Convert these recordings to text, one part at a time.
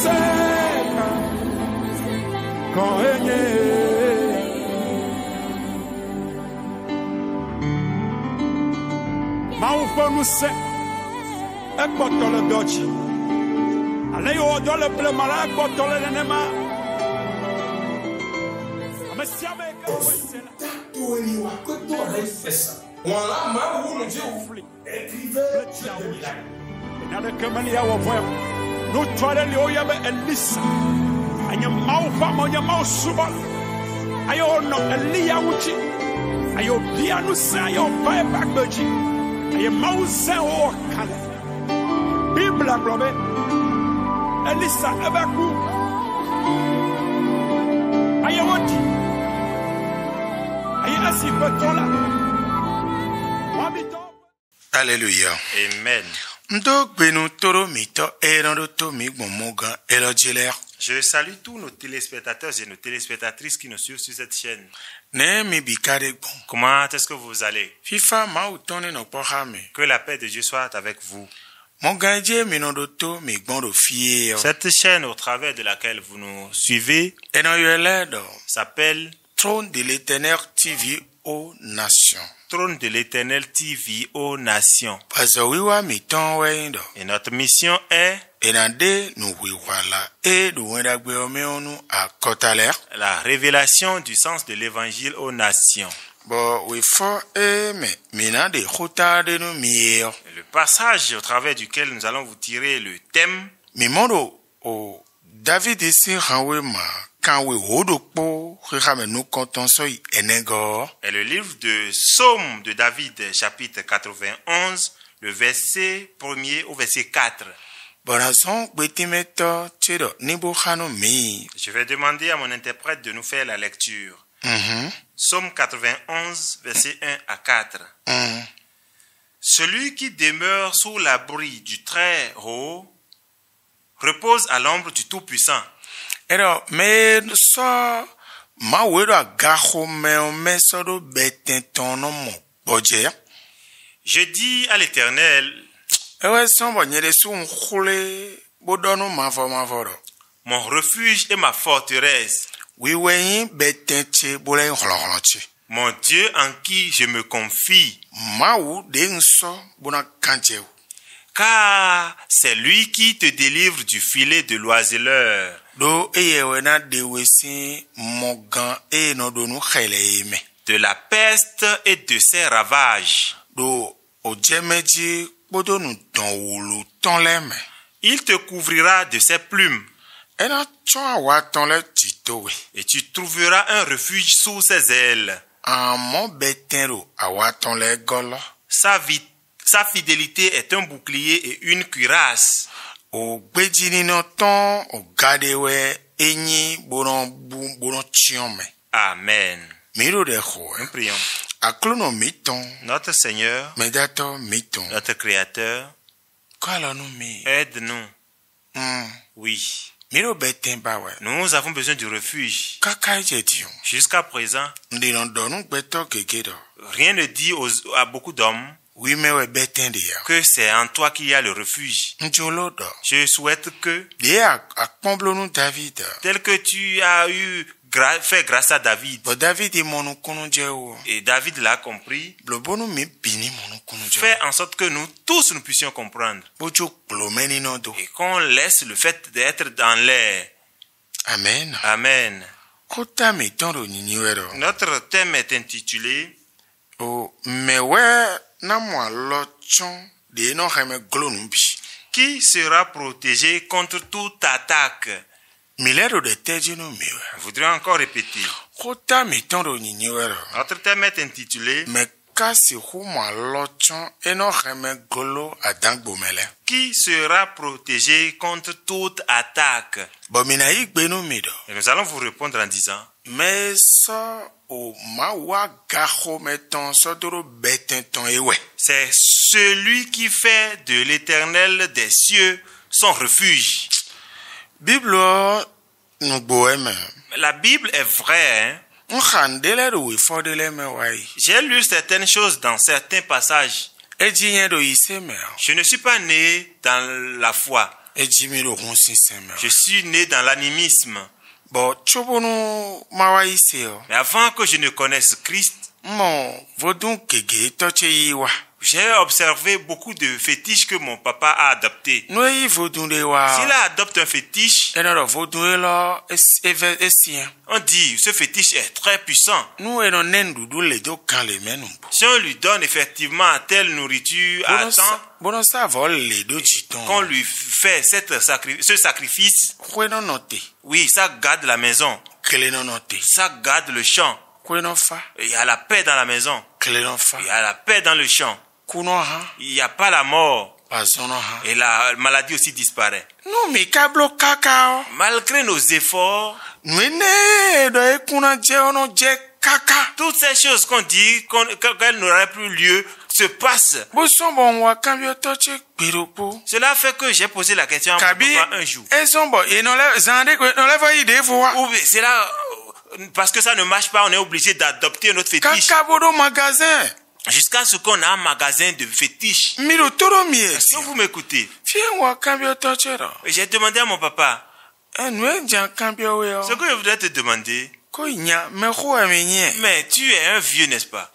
seka koenye maufonu se ekpotole dochi ale yo dole ple mala ekpotole nenema amesiame ekawesela toeli wa koto refesa wala ma wu nje ufli écrivez nada kamali ya wofo no twale le oyabe elisa anya maufa monya mausuba ayo no elia wuchi ayo bianu sa ayo pai bakbeji ayo mausa o kale bibla blobe elisa abaku ayo woti ayo asifetola wabito. Alléluia. Amen. Je salue tous nos téléspectateurs et nos téléspectatrices qui nous suivent sur cette chaîne. Comment est-ce que vous allez? Que la paix de Dieu soit avec vous. Cette chaîne au travers de laquelle vous nous suivez s'appelle Trône de l'Éternel TV aux Nations. Trône de l'Éternel TV aux Nations. Et notre mission est la révélation du sens de l'Évangile aux nations. Le passage au travers duquel nous allons vous tirer le thème David est le livre de Psaume de David, chapitre 91, le verset 1er au verset 4. Je vais demander à mon interprète de nous faire la lecture. Psaume 91, verset 1 à 4. Celui qui demeure sous l'abri du Très-Haut repose à l'ombre du Tout-Puissant. Je dis à l'Éternel, mon refuge et ma forteresse, mon Dieu en qui je me confie, car c'est lui qui te délivre du filet de l'oiseleur, de la peste et de ses ravages. Il te couvrira de ses plumes, et tu trouveras un refuge sous ses ailes. Sa fidélité est un bouclier et une cuirasse. Amen. Nous prions. Notre Seigneur, notre Créateur, aide-nous. Oui. Nous avons besoin du refuge. Jusqu'à présent, rien ne dit à beaucoup d'hommes que c'est en toi qu'il y a le refuge. Je souhaite que, tel que tu as fait grâce à David, et David l'a compris, fais en sorte que nous tous nous puissions comprendre, et qu'on laisse le fait d'être dans l'air. Amen. Amen. Notre thème est intitulé Qui sera protégé contre toute attaque? Je voudrais encore répéter. Notre thème est intitulé Qui sera protégé contre toute attaque? Et nous allons vous répondre en disant c'est celui qui fait de l'Éternel des cieux son refuge. La Bible est vraie. J'ai lu certaines choses dans certains passages. Je ne suis pas né dans la foi. Je suis né dans l'animisme. Mais avant que je ne connaisse Christ, j'ai observé beaucoup de fétiches que mon papa a adoptés. S'il adopte un fétiche, on dit ce fétiche est très puissant. Si on lui donne effectivement telle nourriture à temps, qu'on lui fait ce sacrifice, oui, ça garde la maison, ça garde le champ. Il y a la paix dans la maison. Il y a la paix dans le champ. Il n'y a pas la mort. Et la maladie aussi disparaît. Malgré nos efforts, toutes ces choses qu'on dit qu'elles n'auraient plus lieu se passent. Cela fait que j'ai posé la question à mon papa un jour. C'est là, parce que ça ne marche pas, on est obligé d'adopter notre fétiche. Jusqu'à ce qu'on a un magasin de fétiches. Si vous m'écoutez, j'ai demandé à mon papa, ce que je voudrais te demander, mais tu es un vieux, n'est-ce pas?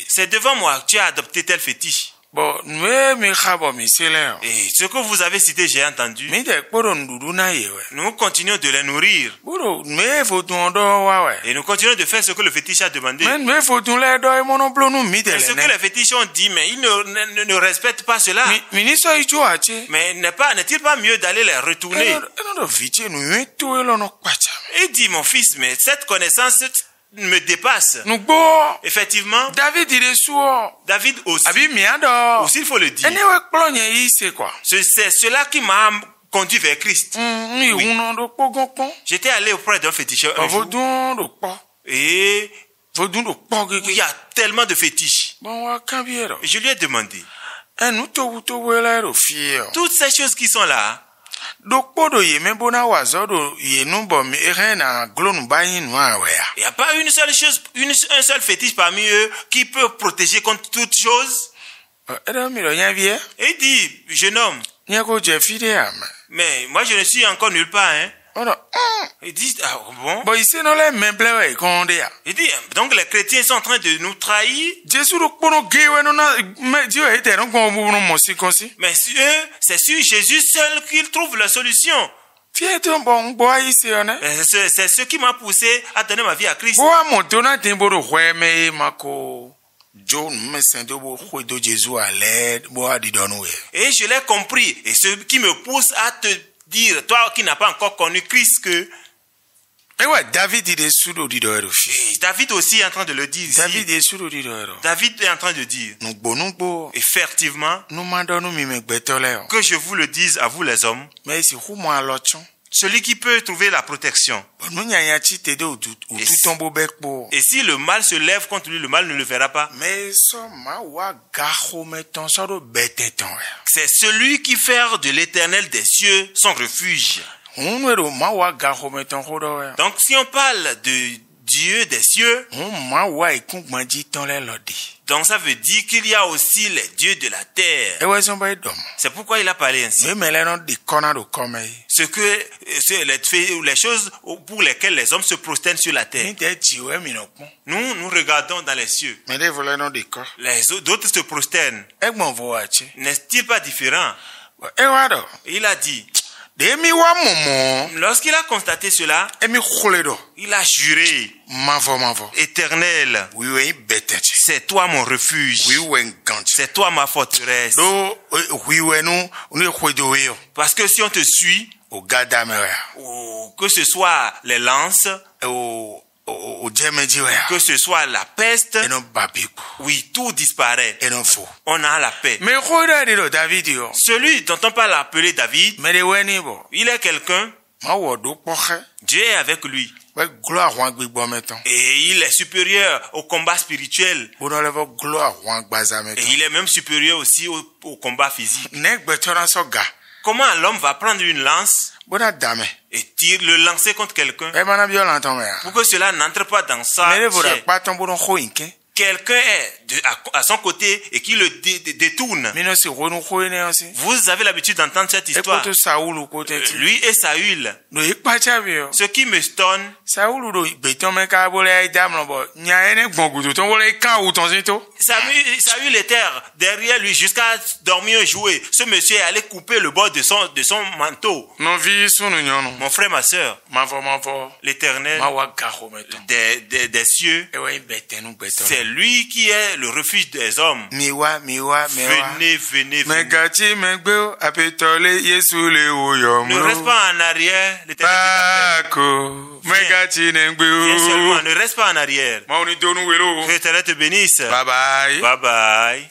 C'est devant moi que tu as adopté tel fétiche. Et ce que vous avez cité, j'ai entendu. Nous continuons de les nourrir. Et nous continuons de faire ce que le fétiche a demandé. Et ce que les fétiches ont dit, mais ils ne respectent pas cela. Mais n'est-il pas mieux d'aller les retourner? Il dit, mon fils, mais cette connaissance me dépasse. Effectivement, David aussi, il faut le dire. C'est cela qui m'a conduit vers Christ. Oui. J'étais allé auprès d'un féticheur un jour. Et il y a tellement de fétiches. Et je lui ai demandé, toutes ces choses qui sont là, il n'y a pas une seule chose, un seul fétiche parmi eux qui peut protéger contre toute chose. Et il dit, jeune homme, mais moi je ne suis encore nulle part, hein. Il dit, ah bon? Il dit, donc les chrétiens sont en train de nous trahir. Mais c'est sur Jésus seul qu'ils trouvent la solution. C'est ce qui m'a poussé à donner ma vie à Christ. Et je l'ai compris. Et ce qui me pousse à te dire, toi qui n'as pas encore connu Christ, que David aussi est en train de le dire ici. David est en train de dire, effectivement, que je vous le dise à vous les hommes, celui qui peut trouver la protection. Et si le mal se lève contre lui, le mal ne le verra pas. C'est celui qui fait de l'Éternel des cieux son refuge. Donc si on parle de Dieu des cieux, donc ça veut dire qu'il y a aussi les dieux de la terre. C'est pourquoi il a parlé ainsi. Les choses pour lesquelles les hommes se prosternent sur la terre. Nous regardons dans les cieux. D'autres se prosternent. N'est-il pas différent? Il a dit, lorsqu'il a constaté cela, il a juré, Éternel, c'est toi mon refuge, c'est toi ma forteresse. Parce que si on te suit, ou que ce soit les lances, que ce soit la peste, oui, tout disparaît. On a la paix. Celui dont on parle appeler David, il est quelqu'un, Dieu est avec lui. Et il est supérieur au combat spirituel. Et il est même supérieur aussi au combat physique. Comment l'homme va prendre une lance et le lancer contre quelqu'un pour que cela n'entre pas dans sa chair? Quelqu'un est à son côté et qui le détourne. Vous avez l'habitude d'entendre cette histoire. Lui et Saül. Ce qui me stonne, Saül était derrière lui jusqu'à dormir et jouer. Ce monsieur est allé couper le bord de son manteau. Mon frère, ma soeur, l'Éternel des cieux, c'est lui qui est le refuge des hommes. Venez, venez, venez. Ne reste pas en arrière. L'Éternel viens seulement, ne reste pas en arrière. Que l'Éternel te bénisse. Bye bye. Bye bye.